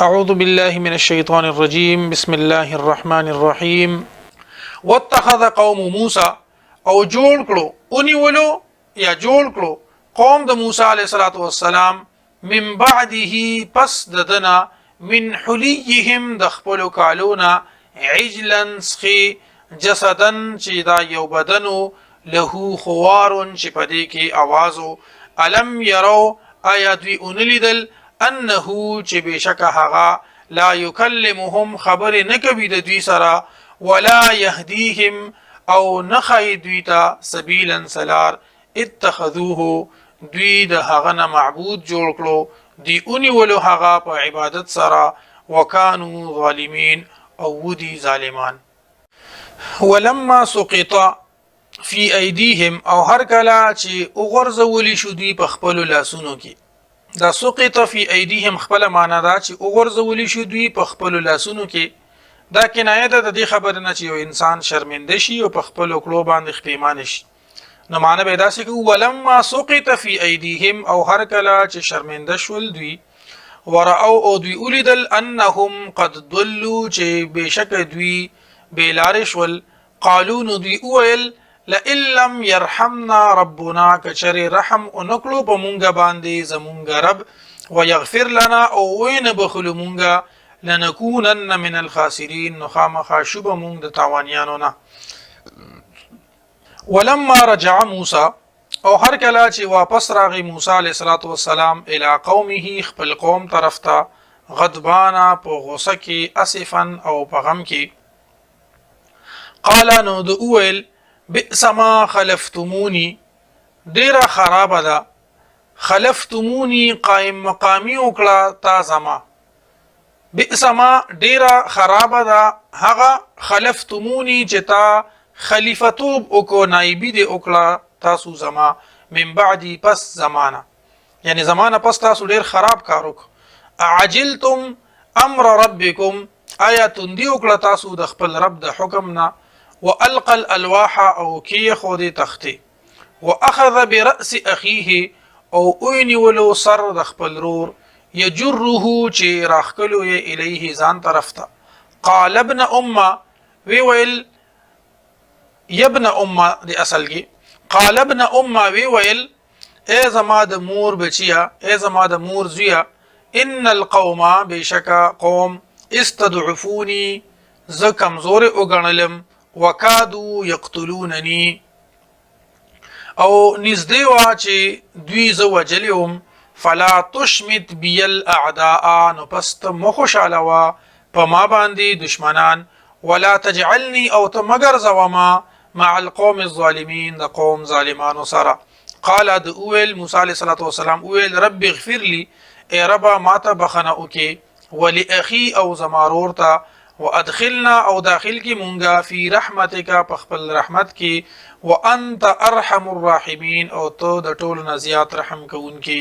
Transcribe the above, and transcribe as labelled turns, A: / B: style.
A: أعوذ بالله من الشيطان الرجيم بسم الله الرحمن الرحيم واتخذ قوم موسى او جوړ کړو ونیولو یا جوړ کړو قوم د موسی علیه الصلاۃ والسلام من بعده پس ددنا من حلیهم د خپل کالونا عجلا سخي جسدن چې دا یو بدنو له خوارن چې پدې کې आवाजو الم يروا آیا دوی اونلیدل انه چې بشک هغه لا یکلمهم خبر نکوي د دوی سره ولا يهديهم او نخي دوی ته سبیلا سلار اتخذوه دوی د هغه نه معبود جوړ کړو دی اونی ولو هغه په عبادت سره وکانو ظالمین او ودي ظالمان ولما سقط فی ایدیهم او هر کله چې وګرځول شو دی په خپل لاسونو کې دا سقط فی ایدیهم خپل معنا دا چې وګرځول شو دی په خپل لاسونو کې دا کنایه ده د دې خبر نه چې یو انسان شرمنده شي او په خپل کلو باندې خپېمان شي نو معنا به دا چې ولما سقط فی ایدیهم او هر کله چې شرمنده شول دوی ورأو او دوی اولیدل انهم قد ضلوا چې بشک دوی بیلار شول قالو نو دوی اویل لئن لم يرحمنا ربنا کچر رحم اونکلو په مونږه باندې زمونږ رب ويغفر لنا او وین بخلو مونږه لنكونن من الخاسرين نخامخ شوب مونږ د تاوانیانو نه ولما رجع موسى او هر کله چې واپس راغی موسی علیه السلام الی قومه خپل قوم طرف ته غضبانا په غوسه کې اسفا او په غم کې قال نو د اویل بئس ما خلفتمونی ډیره خراب ده خلفتمونی قائم مقامی وکړه تا زما بئس ما ډیره خراب ده هغه خلفتمونی چې تا خلیفتوب او نایبی دی وکړه تاسو زما من بعدی پس زمانه یعنی زمانه پس تاسو ډیر خراب کار وکړه عجلتم امر ربکم آیا تندی وکړه تاسو د خپل رب د حکم نه والقى الالواح او کی خود تختی واخذ براس اخيه او اوینی ولو سر د خپل رور یجره چې راخکلو ی الیه ځان طرف ته قال ابن امه وی ویل ابن امه دی اصل کی قال ابن امه وی ویل ای زما د مور بچیا ای زما د مور زویا ان القوم بشکا قوم استضعفوني ز کمزور وګڼلم وکادو یقتلوننی او نزدې وا چې دوی زو وجلهم فلا تشمت بی الاعداء نو پست مخوشاله وا په ما باندې دشمنان ولا تجعلني او تمگر زوما مع القوم الظالمين د قوم ظالمانو سره قال د اویل موسی علیه السلام اویل رب اغفر لي ای رب ماته بخنه وکي ولاخي او زمارور ته وادخلنا او داخل کی مونږه فی رحمتک په خپل رحمت کی وانت ارحم الراحمین او تو د ټول نه زیات رحم کوونکی